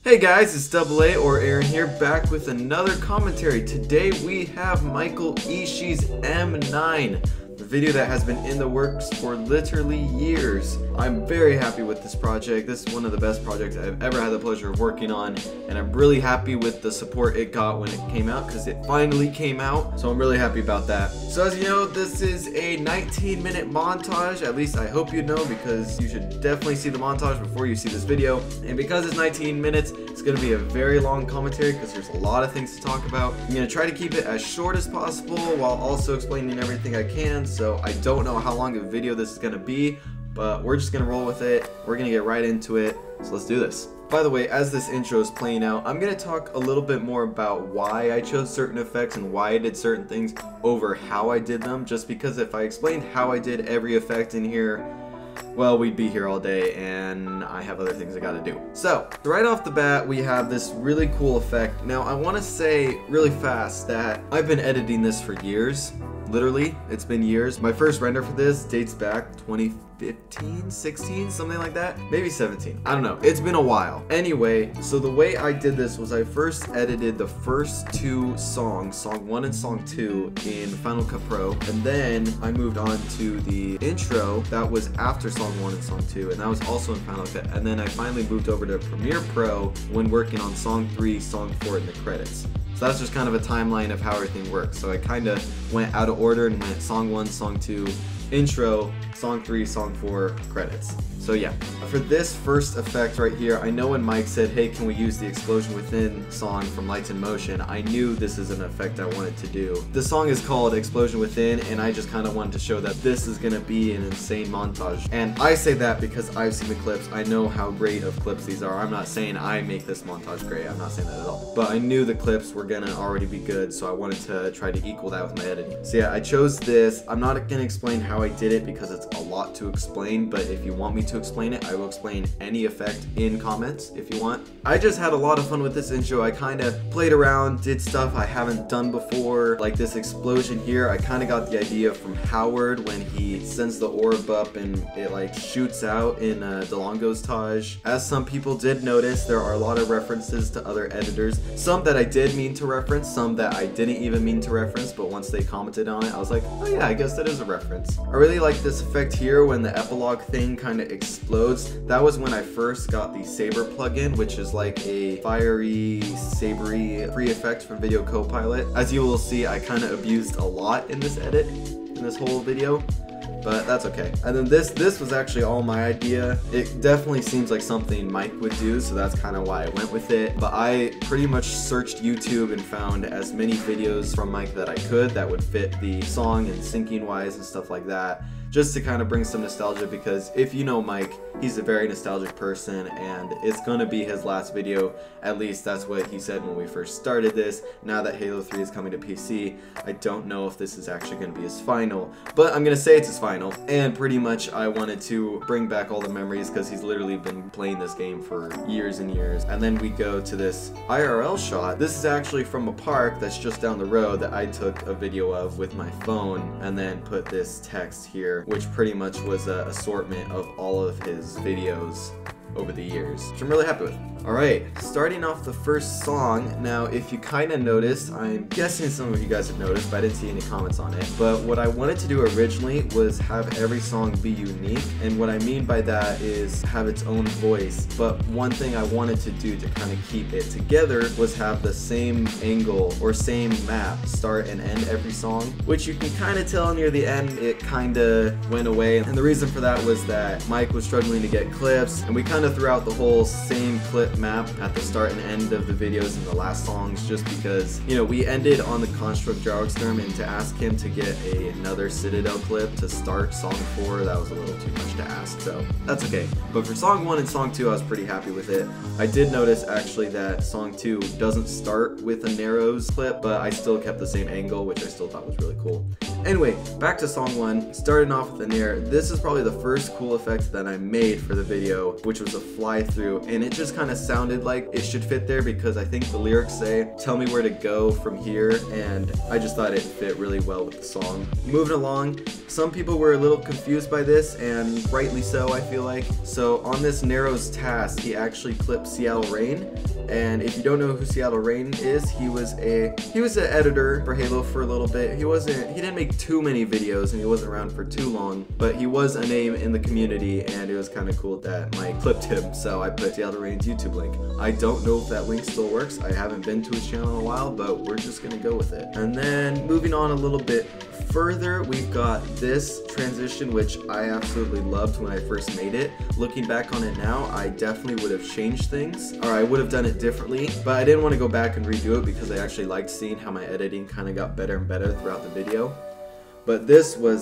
Hey guys, it's DoubleAA or Aaron here, back with another commentary. Today we have Michael Ishii's M9, the video that has been in the works for literally years. I'm very happy with this project. This is one of the best projects I've ever had the pleasure of working on, and I'm really happy with the support it got when it came out, because it finally came out, so I'm really happy about that. So as you know, this is a 19-minute montage, at least I hope you know, because you should definitely see the montage before you see this video. And because it's 19 minutes, it's going to be a very long commentary because there's a lot of things to talk about. I'm going to try to keep it as short as possible while also explaining everything I can, so I don't know how long of a video this is going to be, but we're just going to roll with it. We're going to get right into it, so let's do this. By the way, as this intro is playing out, I'm going to talk a little bit more about why I chose certain effects and why I did certain things over how I did them, just because if I explained how I did every effect in here, well, we'd be here all day and I have other things I gotta do. So, right off the bat, we have this really cool effect. Now, I want to say really fast that I've been editing this for years. Literally, it's been years. My first render for this dates back 2015, 16, something like that. Maybe 17. I don't know. It's been a while. Anyway, so the way I did this was I first edited the first two songs, Song 1 and Song 2, in Final Cut Pro. And then I moved on to the intro that was after Song 1 and Song 2, and that was also in Final Cut. And then I finally moved over to Premiere Pro when working on Song 3, Song 4, and the credits. So that's just kind of a timeline of how everything works. So I kind of went out of order and went Song 1, Song 2, intro, Song 3, Song 4, credits. So yeah, for this first effect right here, I know when Mike said, hey, can we use the Explosion Within song from Lights in Motion, I knew this is an effect I wanted to do. The song is called Explosion Within, and I just kind of wanted to show that this is going to be an insane montage. And I say that because I've seen the clips. I know how great of clips these are. I'm not saying I make this montage great. I'm not saying that at all. But I knew the clips were going to already be good, so I wanted to try to equal that with my editing. So yeah, I chose this. I'm not going to explain how I did it because it's a lot to explain, but if you want me to explain it, I will explain any effect in comments if you want. I just had a lot of fun with this intro. I kind of played around, did stuff I haven't done before, like this explosion here. I kind of got the idea from Howard when he sends the orb up and it like shoots out in DeLongo's Taj. As some people did notice, there are a lot of references to other editors. Some that I did mean to reference, some that I didn't even mean to reference, but once they commented on it, I was like, oh yeah, I guess that is a reference. I really like this effect here when the epilogue thing kind of explodes. That was when I first got the Saber plugin, which is like a fiery, sabery free effect from Video Copilot. As you will see, I kind of abused a lot in this edit, in this whole video, but that's okay. And then this was actually all my idea. It definitely seems like something Mike would do, so that's kind of why I went with it. But I pretty much searched YouTube and found as many videos from Mike that I could that would fit the song and syncing wise and stuff like that, just to kind of bring some nostalgia, because if you know Mike, he's a very nostalgic person and it's going to be his last video. At least that's what he said when we first started this. Now that Halo 3 is coming to PC, I don't know if this is actually going to be his final, but I'm going to say it's his final. And pretty much I wanted to bring back all the memories because he's literally been playing this game for years and years. And then we go to this IRL shot. This is actually from a park that's just down the road that I took a video of with my phone, and then put this text here, which pretty much was an assortment of all of his videos over the years, which I'm really happy with. Alright, starting off the first song. Now, if you kind of noticed, I'm guessing some of you guys have noticed, but I didn't see any comments on it. But what I wanted to do originally was have every song be unique, and what I mean by that is have its own voice. But one thing I wanted to do to kind of keep it together was have the same angle or same map start and end every song, which you can kind of tell near the end it kind of went away. And the reason for that was that Mike was struggling to get clips, and we kind of threw out the whole same clip map at the start and end of the videos in the last songs, just because, you know, we ended on the Construct Jarlstorm, and to ask him to get another Citadel clip to start song 4, that was a little too much to ask, so that's okay. But for song 1 and song 2, I was pretty happy with it. I did notice actually that song 2 doesn't start with a Narrows clip, but I still kept the same angle, which I still thought was really cool. Anyway, back to song 1, starting off with the Nair. This is probably the first cool effect that I made for the video, which was a fly through, and it just kind of sounded like it should fit there because I think the lyrics say, "Tell me where to go from here," and I just thought it fit really well with the song. Moving along, some people were a little confused by this, and rightly so, I feel like. So on this Narrow's task, he actually clipped Seattle Rain. And if you don't know who Seattle Rain is, he was an editor for Halo for a little bit. He didn't make too many videos and he wasn't around for too long, but he was a name in the community, and it was kind of cool that Mike clipped him, so I put Seattle Rain's YouTube link. I don't know if that link still works. I haven't been to his channel in a while, but we're just gonna go with it. And then moving on a little bit further, we've got this transition, which I absolutely loved when I first made it. Looking back on it now, I definitely would have changed things, or I would have done it differently, but I didn't want to go back and redo it because I actually liked seeing how my editing kind of got better and better throughout the video. But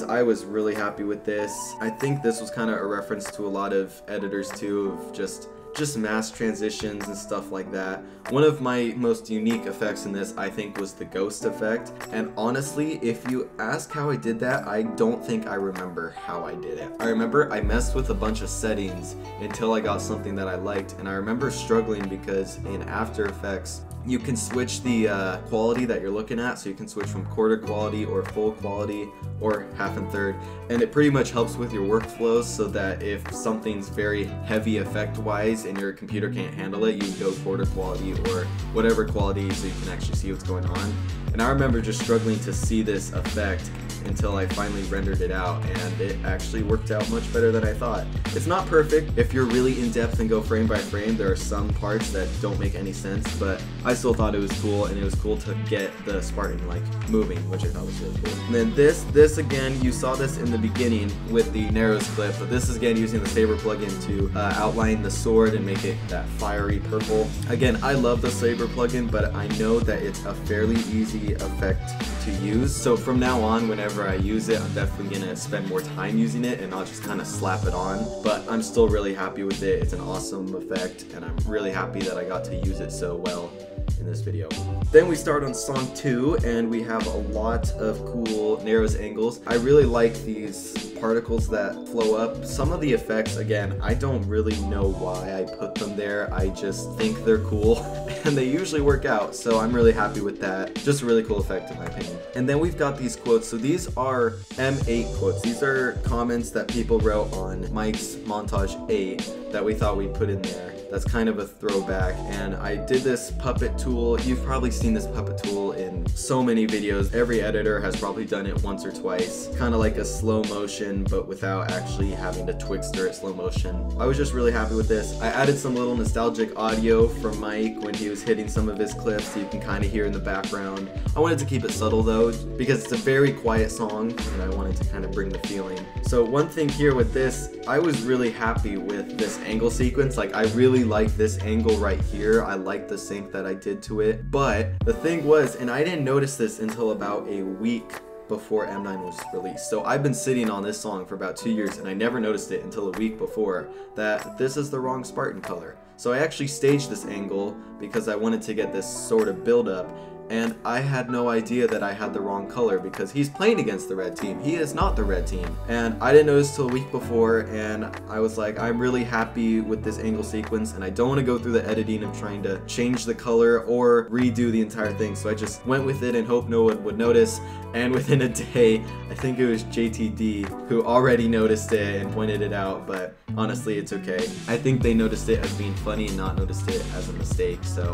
I was really happy with this. I think this was kind of a reference to a lot of editors too, of just mass transitions and stuff like that. One of my most unique effects in this, I think, was the ghost effect. And honestly, if you ask how I did that, I don't think I remember how I did it. I remember I messed with a bunch of settings until I got something that I liked, and I remember struggling because in After Effects, you can switch the quality that you're looking at, so you can switch from quarter quality or full quality or half and third, and it pretty much helps with your workflows so that if something's very heavy effect wise and your computer can't handle it, you go quarter quality or whatever quality so you can actually see what's going on. And I remember just struggling to see this effect until I finally rendered it out, and it actually worked out much better than I thought. It's not perfect. If you're really in depth and go frame by frame, there are some parts that don't make any sense, but I still thought it was cool, and it was cool to get the Spartan like moving, which I thought was really cool. And then this again, you saw this in the beginning with the Narrows clip, but this is again using the Saber plugin to outline the sword and make it that fiery purple. Again, I love the Saber plugin, but I know that it's a fairly easy effect to use. So from now on, whenever I use it, I'm definitely gonna spend more time using it and not just kind of slap it on. But I'm still really happy with it. It's an awesome effect, and I'm really happy that I got to use it so well in this video. Then we start on song 2, and we have a lot of cool Narrows angles. I really like these particles that flow up. Some of the effects, again, I don't really know why I put them there. I just think they're cool and they usually work out, so I'm really happy with that. Just a really cool effect in my opinion. And then we've got these quotes. So these are M8 quotes. These are comments that people wrote on Mike's Montage 8 that we thought we'd put in there. That's kind of a throwback, and I did this puppet tool. You've probably seen this puppet tool in so many videos. Every editor has probably done it once or twice. Kind of like a slow motion, but without actually having to Twixtor it slow motion. I was just really happy with this. I added some little nostalgic audio from Mike when he was hitting some of his clips, so you can kind of hear in the background. I wanted to keep it subtle though, because it's a very quiet song, and I wanted to kind of bring the feeling. So one thing here with this, I was really happy with this angle sequence. Like, I really like this angle right here. I like the sync that I did to it. But the thing was, and I didn't notice this until about a week before M9 was released. So I've been sitting on this song for about 2 years, and I never noticed it until a week before that this is the wrong Spartan color. So I actually staged this angle because I wanted to get this sort of build up, and I had no idea that I had the wrong color because he's playing against the red team. He is not the red team. And I didn't notice till a week before, and I was like, I'm really happy with this angle sequence, and I don't want to go through the editing of trying to change the color or redo the entire thing. So I just went with it and hoped no one would notice. And within a day, I think it was JTD who already noticed it and pointed it out, but honestly, it's okay. I think they noticed it as being funny and not noticed it as a mistake, so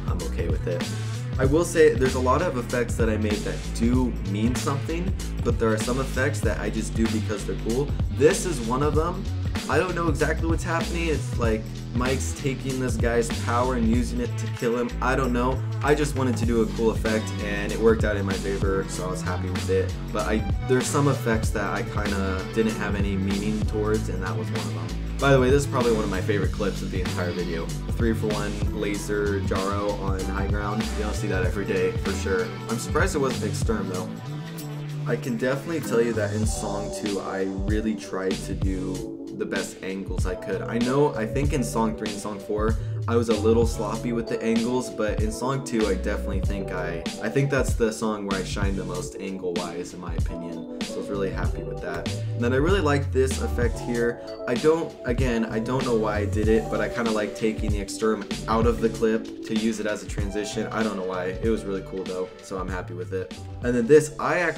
I'm okay with it. I will say there's a lot of effects that I made that do mean something, but there are some effects that I just do because they're cool. This is one of them. I don't know exactly what's happening. It's like Mike's taking this guy's power and using it to kill him. I don't know. I just wanted to do a cool effect, and it worked out in my favor, so I was happy with it. But there's some effects that I kind of didn't have any meaning towards, and that was one of them. By the way, this is probably one of my favorite clips of the entire video. 3-for-1 laser Jaro on high ground. You don't see that every day, for sure. I'm surprised it wasn't extern though. I can definitely tell you that in song 2, I really tried to do the best angles I could. I think in song 3 and song 4, I was a little sloppy with the angles, but in song 2 I definitely think I think that's the song where I shine the most angle-wise in my opinion. So I was really happy with that. And then I really like this effect here. I don't know why I did it, but I kind of like taking the extreme out of the clip to use it as a transition. I don't know why. It was really cool though, so I'm happy with it. And then this, I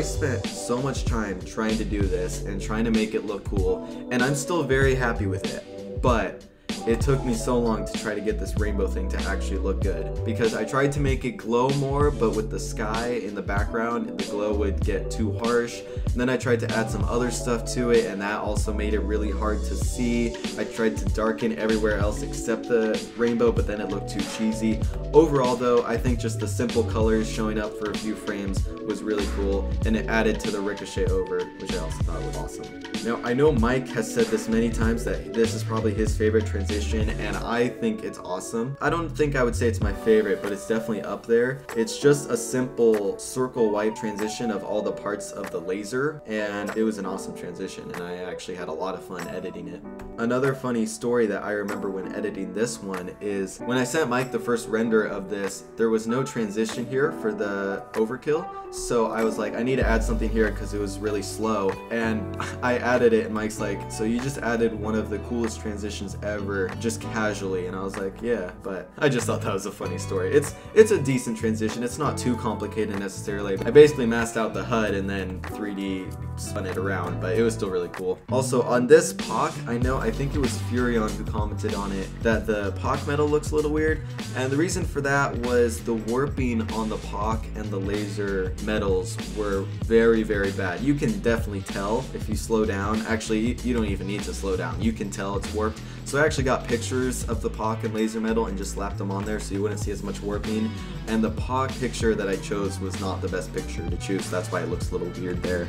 spent so much time trying to do this and trying to make it look cool, and I'm still very happy with it, but it took me so long to try to get this rainbow thing to actually look good, because I tried to make it glow more, but with the sky in the background, the glow would get too harsh. And then I tried to add some other stuff to it, and that also made it really hard to see. I tried to darken everywhere else except the rainbow, but then it looked too cheesy. Overall though, I think just the simple colors showing up for a few frames was really cool, and it added to the ricochet over, which I also thought was awesome. Now, I know Mike has said this many times that this is probably his favorite transition, and I think it's awesome. I don't think I would say it's my favorite, but it's definitely up there. It's just a simple circle wipe transition of all the parts of the laser, and it was an awesome transition, and I actually had a lot of fun editing it. Another funny story that I remember when editing this one is when I sent Mike the first render of this, there was no transition here for the overkill, so I was like, I need to add something here because it was really slow, and I added it, and Mike's like, so you just added one of the coolest transitions ever, just casually, and I was like, yeah, but I just thought that was a funny story. It's a decent transition. It's not too complicated necessarily. I basically masked out the HUD and then 3D spun it around, but it was still really cool. Also, on this POC, I think it was Furion who commented on it, that the POC metal looks a little weird, and the reason for that was the warping on the POC and the laser metals were very, very bad. You can definitely tell if you slow down. Actually, you don't even need to slow down. You can tell it's warped. So I actually got pictures of the POC and laser metal and just slapped them on there so you wouldn't see as much warping. And the POC picture that I chose was not the best picture to choose. That's why it looks a little weird there,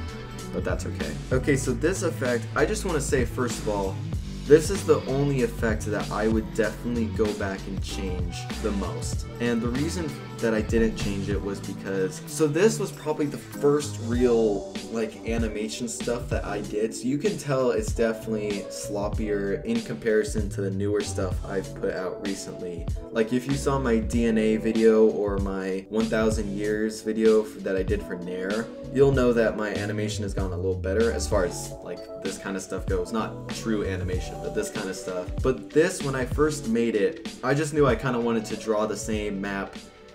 but that's okay. Okay, so this effect, I just want to say first of all, this is the only effect that I would definitely go back and change the most. And the reason that I didn't change it was because, so this was probably the first real like animation stuff that I did. So you can tell it's definitely sloppier in comparison to the newer stuff I've put out recently. Like if you saw my DNA video or my 1000 years video that I did for Nair, you'll know that my animation has gone a little better as far as like this kind of stuff goes. Not true animation, but this kind of stuff. But this, when I first made it, I just knew I kind of wanted to draw the same map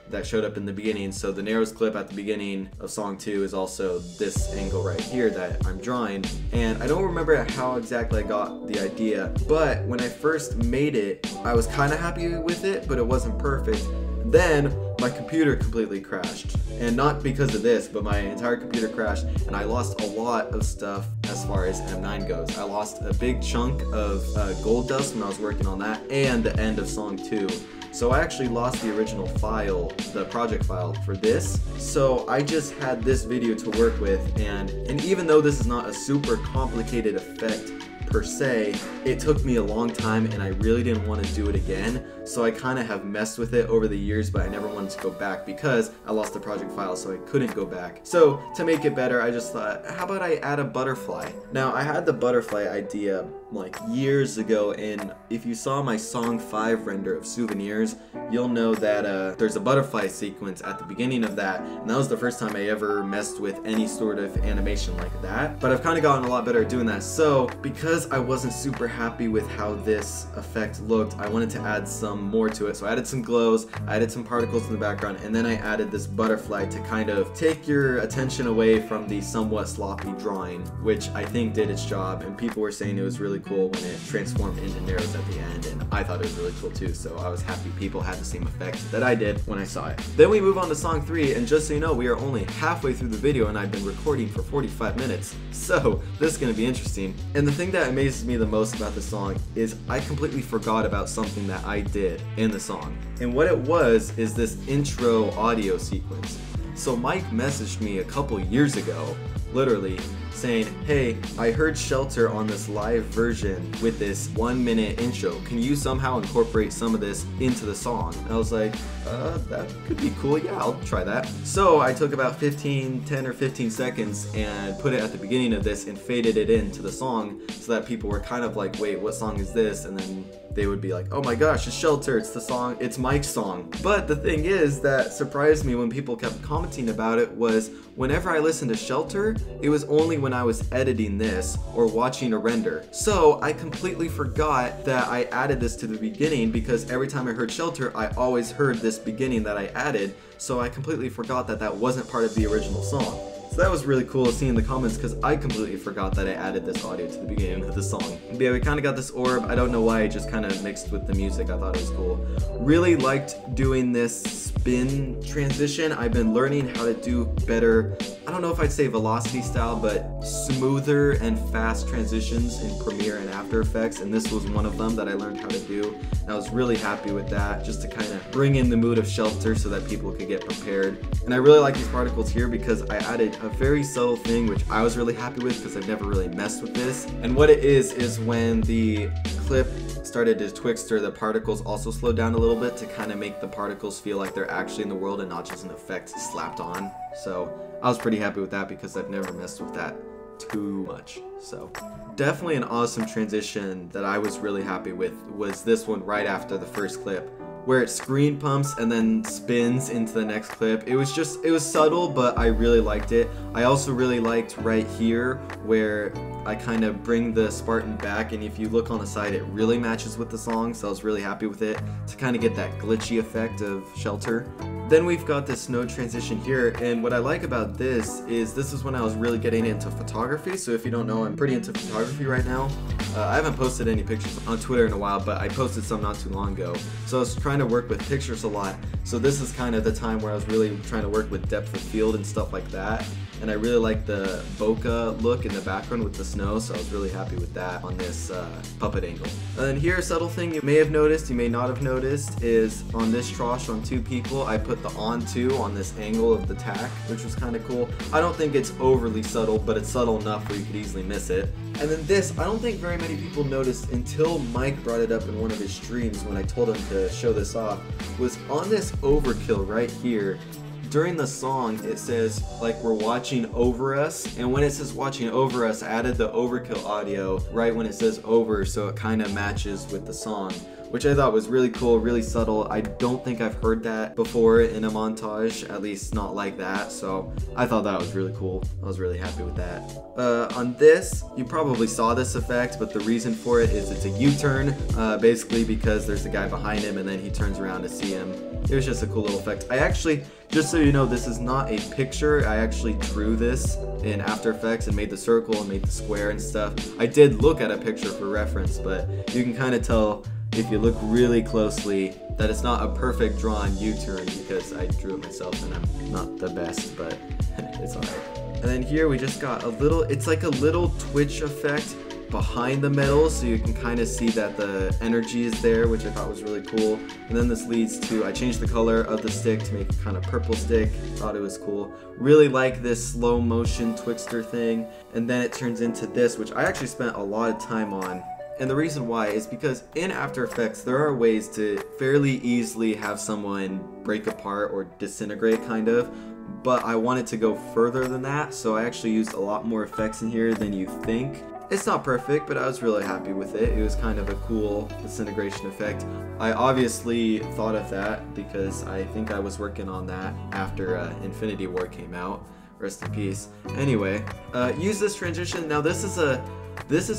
that showed up in the beginning. So the Narrows clip at the beginning of song 2 is also this angle right here that I'm drawing. And I don't remember how exactly I got the idea, but when I first made it, I was kind of happy with it, but it wasn't perfect. Then my computer completely crashed, and not because of this, but my entire computer crashed, and I lost a lot of stuff as far as M9 goes. I lost a big chunk of gold dust when I was working on that, and the end of song 2. So I actually lost the original file, the project file for this. So I just had this video to work with, and even though this is not a super complicated effect per se, it took me a long time and I really didn't want to do it again. So I kind of have messed with it over the years, but I never wanted to go back because I lost the project file, so I couldn't go back. So to make it better, I just thought, how about I add a butterfly? Now, I had the butterfly idea like years ago, and if you saw my song 5 render of Souvenirs, you'll know that there's a butterfly sequence at the beginning of that, and that was the first time I ever messed with any sort of animation like that. But I've kind of gotten a lot better at doing that. So because I wasn't super happy with how this effect looked, I wanted to add some more to it. So I added some glows, I added some particles in the background, and then I added this butterfly to kind of take your attention away from the somewhat sloppy drawing, which I think did its job, and people were saying it was really cool when it transformed into narrows at the end, and I thought it was really cool too, so I was happy people had the same effect that I did when I saw it. Then we move on to song 3, and just so you know, we are only halfway through the video and I've been recording for 45 minutes, so this is going to be interesting. And the thing that amazes me the most about the song is I completely forgot about something that I did in the song. And what it was is this intro audio sequence. So Mike messaged me a couple years ago, literally, saying, hey, I heard Shelter on this live version with this 1-minute intro. Can you somehow incorporate some of this into the song? And I was like, that could be cool. Yeah, I'll try that. So I took about 10 or 15 seconds and put it at the beginning of this and faded it into the song so that people were kind of like, wait, what song is this? And then they would be like, oh my gosh, it's Shelter, it's the song, it's Mike's song. But the thing is that surprised me when people kept commenting about it was whenever I listened to Shelter, it was only when I was editing this or watching a render. So I completely forgot that I added this to the beginning because every time I heard Shelter, I always heard this beginning that I added. So I completely forgot that that wasn't part of the original song. So that was really cool to see in the comments because I completely forgot that I added this audio to the beginning of the song. But yeah, we kind of got this orb. I don't know why, it just kind of mixed with the music. I thought it was cool. Really liked doing this spin transition. I've been learning how to do better, I don't know if I'd say velocity style, but smoother and fast transitions in Premiere and After Effects, and this was one of them that I learned how to do. And I was really happy with that, just to kind of bring in the mood of Shelter so that people could get prepared. And I really like these particles here because I added a very subtle thing which I was really happy with because I've never really messed with this. And what it is when the clip started to twixter, the particles also slowed down a little bit to kind of make the particles feel like they're actually in the world and not just an effect slapped on. So I was pretty happy with that because I've never messed with that too much. So definitely an awesome transition that I was really happy with was this one right after the first clip, where it screen pumps and then spins into the next clip. It was subtle, but I really liked it. I also really liked right here where I kind of bring the Spartan back, and if you look on the side, it really matches with the song, so I was really happy with it to kind of get that glitchy effect of Shelter. Then we've got this snow transition here, and what I like about this is when I was really getting into photography. So if you don't know, I'm pretty into photography right now. I haven't posted any pictures on Twitter in a while, but I posted some not too long ago. So I was trying to work with pictures a lot. So this is kind of the time where I was really trying to work with depth of field and stuff like that. And I really like the bokeh look in the background with the snow, so I was really happy with that on this puppet angle. And then here, a subtle thing you may have noticed, you may not have noticed, is on this trosh on two people, I put the on-to on this angle of the tack, which was kind of cool. I don't think it's overly subtle, but it's subtle enough where you could easily miss it. And then this, I don't think very many people noticed until Mike brought it up in one of his streams when I told him to show this off, was on this overkill right here. During the song, it says like we're watching over us, and when it says watching over us, I added the overkill audio right when it says over, so it kind of matches with the song, which I thought was really cool, really subtle. I don't think I've heard that before in a montage, at least not like that, so I thought that was really cool. I was really happy with that. On this, you probably saw this effect, but the reason for it is it's a U-turn, basically because there's a guy behind him and then he turns around to see him. It was just a cool little effect. I actually, just so you know, this is not a picture. I actually drew this in After Effects and made the circle and made the square and stuff. I did look at a picture for reference, but you can kind of tell if you look really closely that it's not a perfect drawn U-turn because I drew it myself and I'm not the best, but it's alright. And then here we just got a little, it's like a little twitch effect behind the metal, so you can kind of see that the energy is there, which I thought was really cool. And then this leads to, I changed the color of the stick to make it kind of purple stick. Thought it was cool. Really like this slow motion twixter thing. And then it turns into this, which I actually spent a lot of time on. And the reason why is because in After Effects, there are ways to fairly easily have someone break apart or disintegrate, kind of. But I wanted to go further than that, so I actually used a lot more effects in here than you think. It's not perfect, but I was really happy with it. It was kind of a cool disintegration effect. I obviously thought of that because I think I was working on that after Infinity War came out. Rest in peace. Anyway, use this transition. Now this is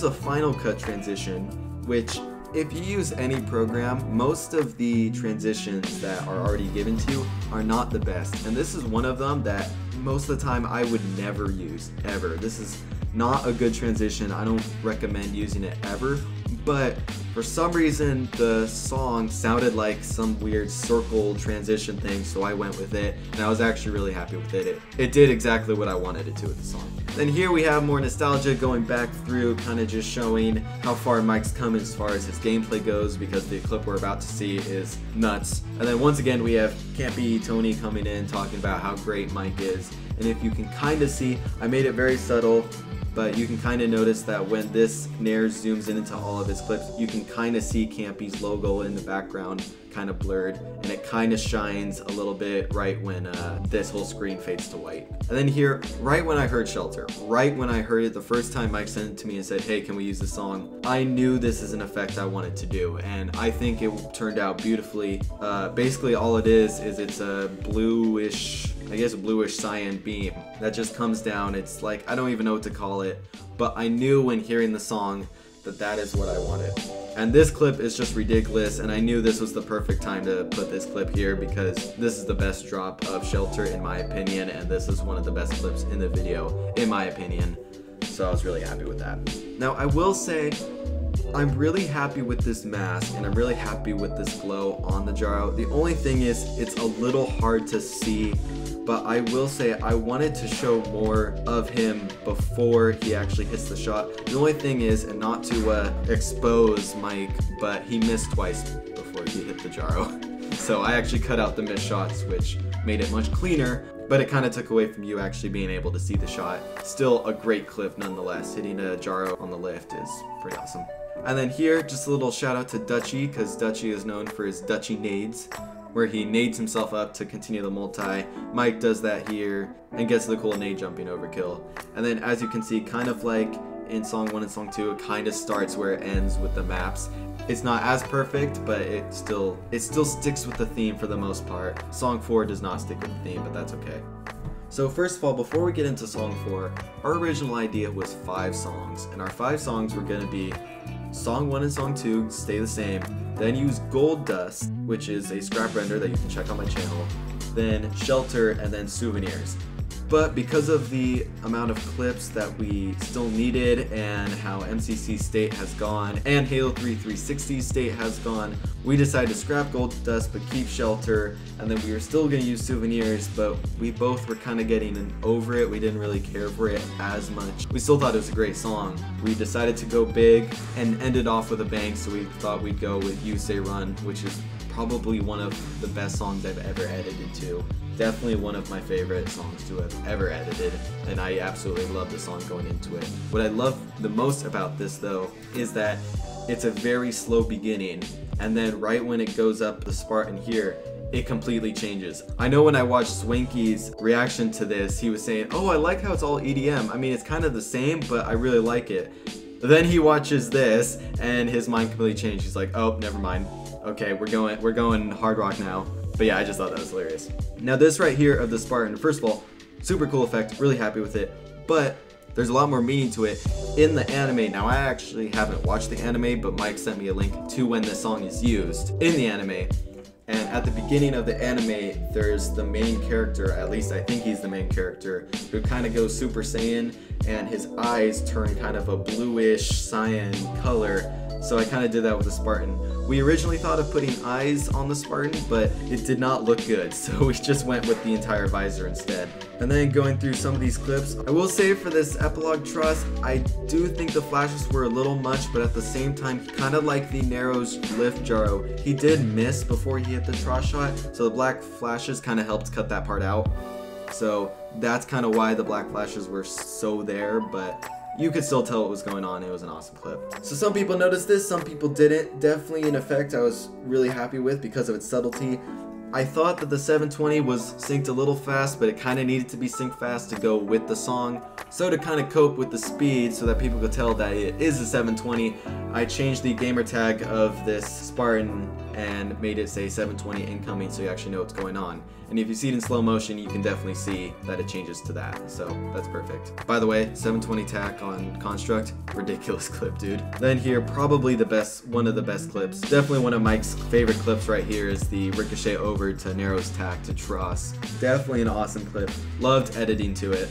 a Final Cut transition, which if you use any program, most of the transitions that are already given to you are not the best. And this is one of them that most of the time I would never use, ever. This is not a good transition. I don't recommend using it ever, but for some reason the song sounded like some weird circle transition thing, so I went with it, and I was actually really happy with it. It did exactly what I wanted it to with the song. Then here we have more nostalgia going back through, kind of just showing how far Mike's come as far as his gameplay goes, because the clip we're about to see is nuts. And then once again we have Campy Tony coming in talking about how great Mike is. And if you can kind of see, I made it very subtle. but you can kind of notice that when this Nair zooms in into all of his clips, you can kind of see Campy's logo in the background kind of blurred, and it kind of shines a little bit right when this whole screen fades to white. And then here, right when I heard Shelter, right when I heard it the first time Mike sent it to me and said, hey, can we use this song? I knew this is an effect I wanted to do, and I think it turned out beautifully. Basically all it is it's a bluish, I guess a bluish cyan beam that just comes down. It's like, I don't even know what to call it, but I knew when hearing the song that is what I wanted. And this clip is just ridiculous, and I knew this was the perfect time to put this clip here because this is the best drop of Shelter in my opinion, and this is one of the best clips in the video in my opinion. So I was really happy with that. Now I will say, I'm really happy with this mask and I'm really happy with this glow on the gyro. The only thing is it's a little hard to see, but I will say I wanted to show more of him before he actually hits the shot. The only thing is, and not to expose Mike, but he missed twice before he hit the gyro. So I actually cut out the missed shots, which made it much cleaner, but it kind of took away from you actually being able to see the shot. Still a great clip nonetheless. Hitting a gyro on the lift is pretty awesome. And then here, just a little shout out to Dutchie, because Dutchie is known for his Dutchie nades, where he nades himself up to continue the multi. Mike does that here and gets the cool nade jumping overkill. And then as you can see, kind of like in song 1 and song 2, it kind of starts where it ends with the maps. It's not as perfect, but it still sticks with the theme for the most part. Song 4 does not stick with the theme, but that's okay. So first of all, before we get into song 4, our original idea was 5 songs, and our 5 songs were going to be Song 1 and Song 2 stay the same, then use Gold Dust, which is a scrap render that you can check on my channel, then Shelter, and then Souvenirs. But because of the amount of clips that we still needed and how MCC state has gone and Halo 3 360 state has gone, we decided to scrap Gold Dust but keep Shelter, and then we were still going to use Souvenirs, but we both were kind of getting over it. We didn't really care for it as much. We still thought it was a great song. We decided to go big and ended off with a bang, so we thought we'd go with You Say Run, which is probably one of the best songs I've ever edited to. Definitely one of my favorite songs to have ever edited, and I absolutely love the song going into it. What I love the most about this though is that it's a very slow beginning, and then right when it goes up the Spartan here, it completely changes. I know when I watched Swinky's reaction to this, he was saying, oh, I like how it's all EDM. I mean, it's kind of the same, but I really like it. Then he watches this and his mind completely changed. He's like, oh, never mind. Okay, we're going hard rock now. But yeah, I just thought that was hilarious. Now this right here of the Spartan, first of all, super cool effect, really happy with it, but there's a lot more meaning to it in the anime. Now I actually haven't watched the anime, but Mike sent me a link to when this song is used in the anime. And at the beginning of the anime, there's the main character, at least I think he's the main character, who kind of goes Super Saiyan and his eyes turn kind of a bluish cyan color. So I kind of did that with the Spartan. We originally thought of putting eyes on the Spartan, but it did not look good, so we just went with the entire visor instead. And then going through some of these clips, I will say for this epilogue truss, I do think the flashes were a little much, but at the same time, kind of like the Narrow's lift gyro, he did miss before he hit the truss shot, so the black flashes kind of helped cut that part out. So that's kind of why the black flashes were so there, but you could still tell what was going on. It was an awesome clip. So some people noticed this, some people didn't. Definitely an effect I was really happy with because of its subtlety. I thought that the 720 was synced a little fast, but it kind of needed to be synced fast to go with the song. So to kind of cope with the speed so that people could tell that it is a 720, I changed the gamer tag of this Spartan and made it say 720 incoming so you actually know what's going on. And if you see it in slow motion, you can definitely see that it changes to that, so that's perfect. By the way, 720 tack on Construct, ridiculous clip, dude. Then here, probably the best, one of the best clips. Definitely one of Mike's favorite clips right here is the ricochet over to Narrow's tack to Tross. Definitely an awesome clip. Loved editing to it.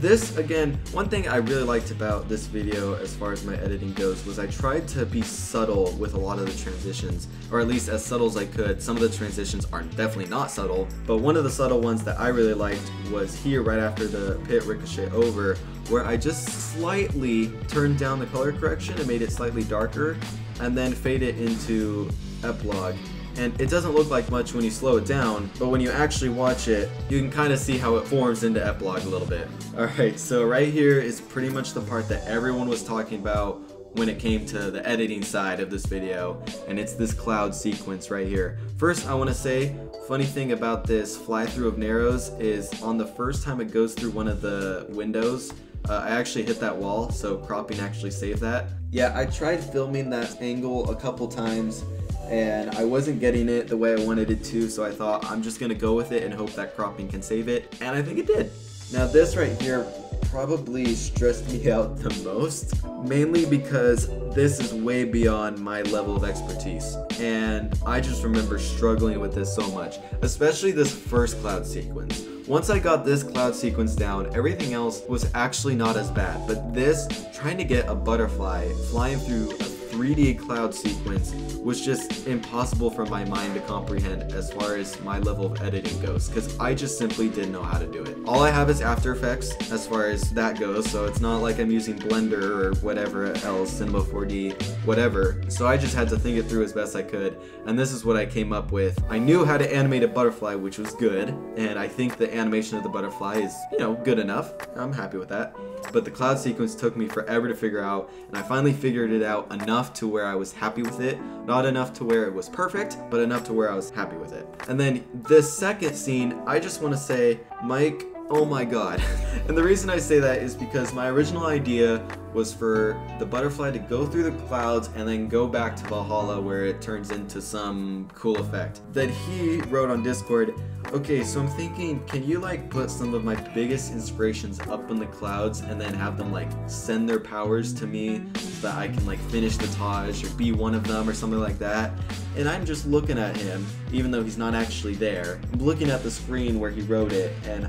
This, again, one thing I really liked about this video as far as my editing goes was I tried to be subtle with a lot of the transitions, or at least as subtle as I could. Some of the transitions are definitely not subtle, but one of the subtle ones that I really liked was here right after the pit ricochet over, where I just slightly turned down the color correction and made it slightly darker, and then fade it into epilogue. and it doesn't look like much when you slow it down, but when you actually watch it, you can kind of see how it forms into epilogue a little bit. Alright, so right here is pretty much the part that everyone was talking about when it came to the editing side of this video, and it's this cloud sequence right here. First, I want to say, funny thing about this fly through of Narrows is on the first time it goes through one of the windows, I actually hit that wall, so cropping actually saved that. Yeah, I tried filming that angle a couple times and I wasn't getting it the way I wanted it to, so I thought I'm just gonna go with it and hope that cropping can save it, and I think it did. Now this right here probably stressed me out the most, mainly because this is way beyond my level of expertise, and I just remember struggling with this so much, especially this first cloud sequence. Once I got this cloud sequence down, everything else was actually not as bad, but this, trying to get a butterfly flying through a 3D cloud sequence was just impossible for my mind to comprehend as far as my level of editing goes, because I just simply didn't know how to do it. All I have is After Effects as far as that goes, so it's not like I'm using Blender or whatever else, Cinema 4D, whatever. So I just had to think it through as best I could, and this is what I came up with. I knew how to animate a butterfly, which was good, and I think the animation of the butterfly is, you know, good enough. I'm happy with that. But the cloud sequence took me forever to figure out, and I finally figured it out enough to where I was happy with it. Not enough to where it was perfect, but enough to where I was happy with it. And then this second scene, I just want to say, Mike, oh my god. And the reason I say that is because my original idea was for the butterfly to go through the clouds and then go back to Valhalla where it turns into some cool effect. Then he wrote on Discord, okay, so I'm thinking, can you like put some of my biggest inspirations up in the clouds and then have them like send their powers to me so that I can like finish the Taj or be one of them or something like that? And I'm just looking at him, even though he's not actually there. I'm looking at the screen where he wrote it, and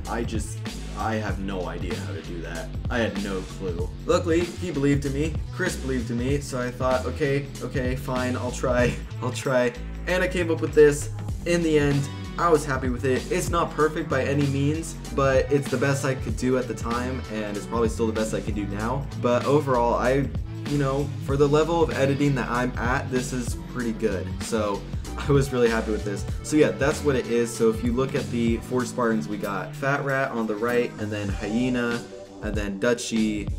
I have no idea how to do that. I had no clue. Luckily, he believed in me, Chris believed in me, so I thought, okay, fine, I'll try. And I came up with this. In the end, I was happy with it. It's not perfect by any means, but it's the best I could do at the time, and it's probably still the best I can do now. But overall, you know, for the level of editing that I'm at, this is pretty good. So I was really happy with this. So yeah, that's what it is. So if you look at the 4 Spartans, we got Fat Rat on the right, and then Hyena, and then Dutchie,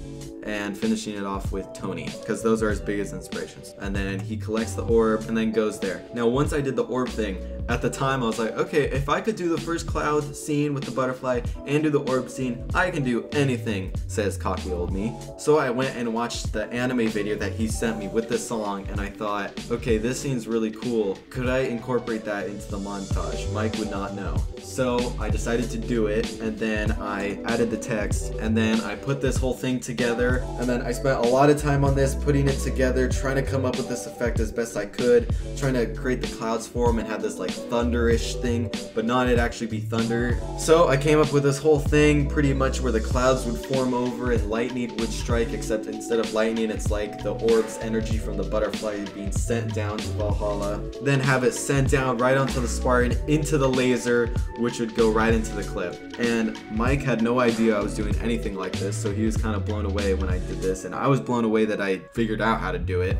and finishing it off with Tony, because those are his biggest inspirations. And then he collects the orb and then goes there. Now once I did the orb thing, at the time I was like, okay, if I could do the first cloud scene with the butterfly and do the orb scene, I can do anything, says cocky old me. So I went and watched the anime video that he sent me with this song, and I thought, okay, this scene's really cool. Could I incorporate that into the montage? Mike would not know. So I decided to do it, and then I added the text, and then I put this whole thing together, and then I spent a lot of time on this, putting it together, trying to come up with this effect as best I could, trying to create the clouds for him and have this like thunderish thing, but not it actually be thunder. So I came up with this whole thing pretty much where the clouds would form over and lightning would strike, except instead of lightning, it's like the orb's energy from the butterfly being sent down to Valhalla, then have it sent down right onto the Spartan into the laser, which would go right into the clip. And Mike had no idea I was doing anything like this, so he was kind of blown away when I did this, and I was blown away that I figured out how to do it.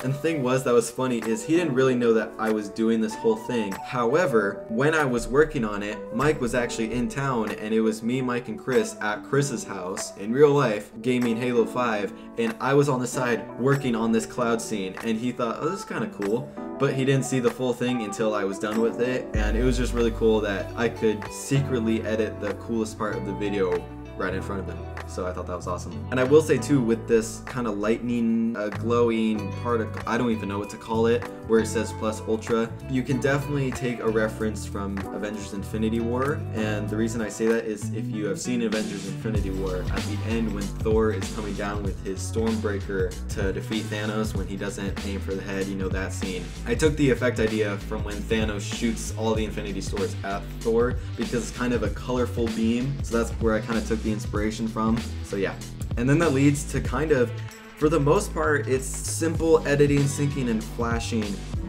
And the thing was that was funny is he didn't really know that I was doing this whole thing. However, when I was working on it, Mike was actually in town, and it was me, Mike, and Chris at Chris's house in real life gaming Halo 5, and I was on the side working on this cloud scene, and he thought, oh, this is kind of cool. But he didn't see the full thing until I was done with it, and it was just really cool that I could secretly edit the coolest part of the video right in front of him. So I thought that was awesome. And I will say too, with this kind of lightning glowing particle, I don't even know what to call it, where it says plus ultra, you can definitely take a reference from Avengers Infinity War. And the reason I say that is if you have seen Avengers Infinity War, at the end when Thor is coming down with his Stormbreaker to defeat Thanos when he doesn't aim for the head, you know that scene. I took the effect idea from when Thanos shoots all the Infinity Stones at Thor, because it's kind of a colorful beam, so that's where I kind of took the inspiration from. So yeah, and then that leads to kind of, for the most part, it's simple editing, syncing, and flashing,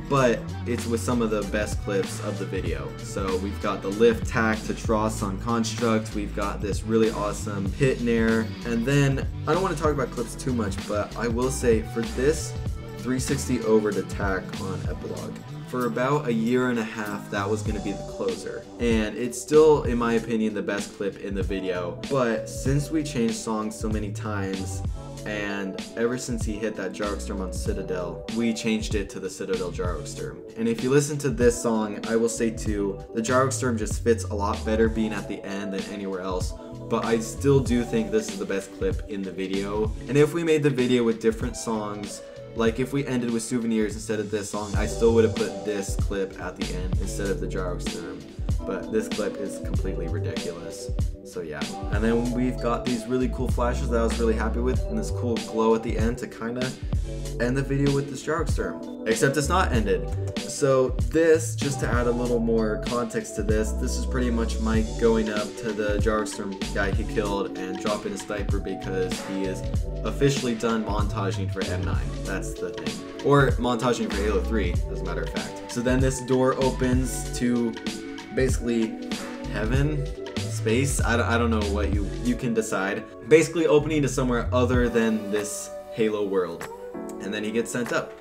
but it's with some of the best clips of the video. So we've got the lift tack to Tross on Construct, we've got this really awesome hit nair, and then, I don't want to talk about clips too much, but I will say for this 360 over to tack on Epilogue. for about a year and a half, that was going to be the closer. And it's still, in my opinion, the best clip in the video. But since we changed songs so many times, and ever since he hit that Jarvsturm on Citadel, we changed it to the Citadel Jarvsturm. And if you listen to this song, I will say too, the Jarvsturm just fits a lot better being at the end than anywhere else. But I still do think this is the best clip in the video. And if we made the video with different songs, like if we ended with Souvenirs instead of this song, I still would have put this clip at the end instead of the Jarvsturm. But this clip is completely ridiculous. So yeah. And then we've got these really cool flashes that I was really happy with, and this cool glow at the end to kind of end the video with this Jarvsturm. Except it's not ended. So this, just to add a little more context to this is pretty much Mike going up to the Jarvsturm guy he killed and dropping a sniper because he is officially done montaging for M9. That's the thing. Or montaging for Halo 3, as a matter of fact. So then this door opens to basically heaven, space, I don't know what you can decide. Basically opening to somewhere other than this Halo world. And then he gets sent up.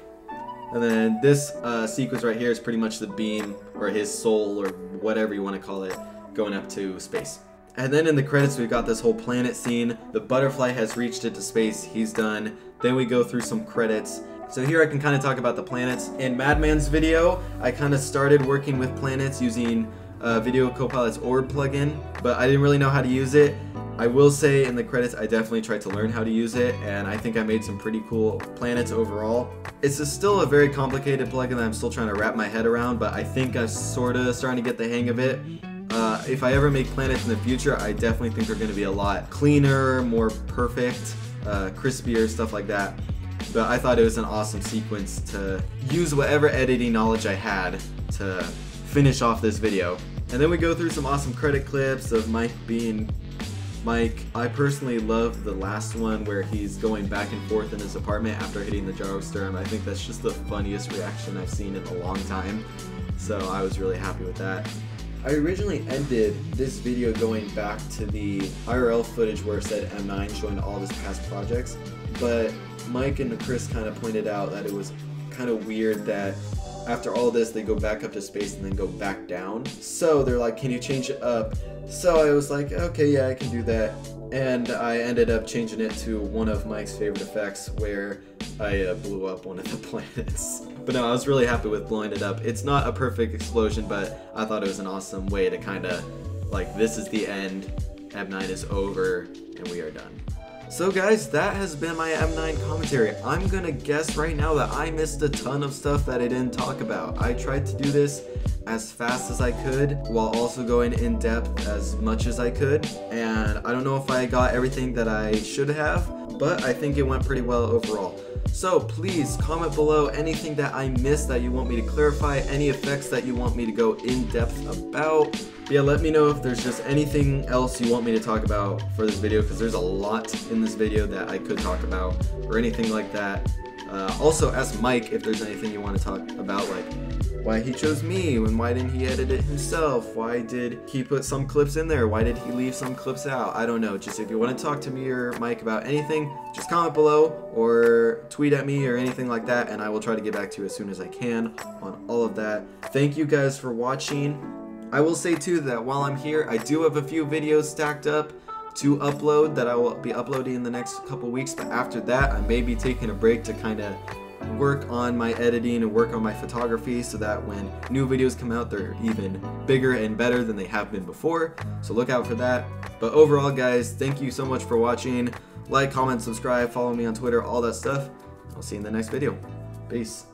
And then this sequence right here is pretty much the beam, or his soul, or whatever you want to call it, going up to space. And then in the credits we've got this whole planet scene. The butterfly has reached into space, he's done. Then we go through some credits. So here I can kind of talk about the planets. In Madman's video, I kind of started working with planets using Video Copilot's Orb plugin, but I didn't really know how to use it. I will say in the credits I definitely tried to learn how to use it, and I think I made some pretty cool planets overall. It's still a very complicated plugin that I'm still trying to wrap my head around, but I think I'm sort of starting to get the hang of it. If I ever make planets in the future, I definitely think they're going to be a lot cleaner, more perfect, crispier, stuff like that. But I thought it was an awesome sequence to use whatever editing knowledge I had to finish off this video. And then we go through some awesome credit clips of Mike being Mike. I personally love the last one where he's going back and forth in his apartment after hitting the Jarvsturm. I think that's just the funniest reaction I've seen in a long time. So I was really happy with that. I originally ended this video going back to the IRL footage where it said M9 showing all of his past projects, but Mike and Chris kind of pointed out that it was kind of weird that after all this they go back up to space and then go back down. So they're like, can you change it up? So I was like, okay, yeah, I can do that. And I ended up changing it to one of Mike's favorite effects where I blew up one of the planets. But no, I was really happy with blowing it up. It's not a perfect explosion, but I thought it was an awesome way to kind of, like, this is the end, M9 is over, and we are done. So guys, that has been my M9 commentary. I'm gonna guess right now that I missed a ton of stuff that I didn't talk about. I tried to do this as fast as I could while also going in depth as much as I could, and I don't know if I got everything that I should have, but I think it went pretty well overall. So please comment below anything that I missed that you want me to clarify, any effects that you want me to go in depth about. Yeah, let me know if there's just anything else you want me to talk about for this video, because there's a lot in this video that I could talk about, or anything like that. Also, ask Mike if there's anything you want to talk about, like why he chose me, and why didn't he edit it himself? Why did he put some clips in there? Why did he leave some clips out? I don't know. Just if you want to talk to me or Mike about anything, just comment below or tweet at me or anything like that, and I will try to get back to you as soon as I can on all of that. Thank you guys for watching. I will say too that while I'm here, I do have a few videos stacked up to upload that I will be uploading in the next couple weeks, but after that I may be taking a break to kind of work on my editing and work on my photography so that when new videos come out they're even bigger and better than they have been before, so look out for that. But overall guys, thank you so much for watching. Like, comment, subscribe, follow me on Twitter, all that stuff. I'll see you in the next video. Peace.